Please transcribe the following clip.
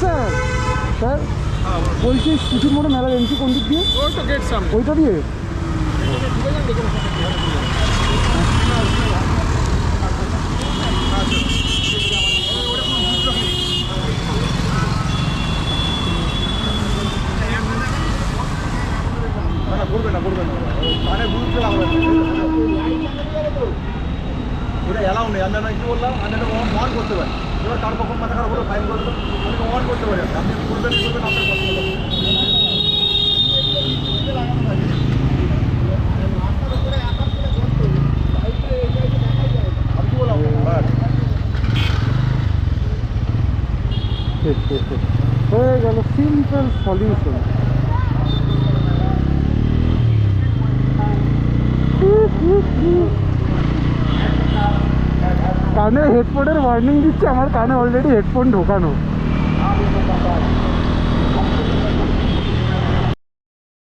Sir sir বলছি স্কুটির মোড়ে মেলার এন্ট্রি কোন দিক দিয়ে? ওই তো গেট সামনে। ওইটা দিয়ে? করবে না কানে বুঝতে লাগবে ওটা এলাও নেই। আমি কি বললাম, আমি এটা অন করতে পারি। এবার কার কখন মাথা খারাপ হলো ফাইন করলো, আমি অন করতে পারি। আপনি করবেন আপনার পছন্দ হবে। আমি কি বললাম হয়ে গেল সিম্পল সলিউশন। কানে হেডফোনের ওয়ার্নিং দিচ্ছে, আমার কানে অলরেডি হেডফোন ঢোকানো।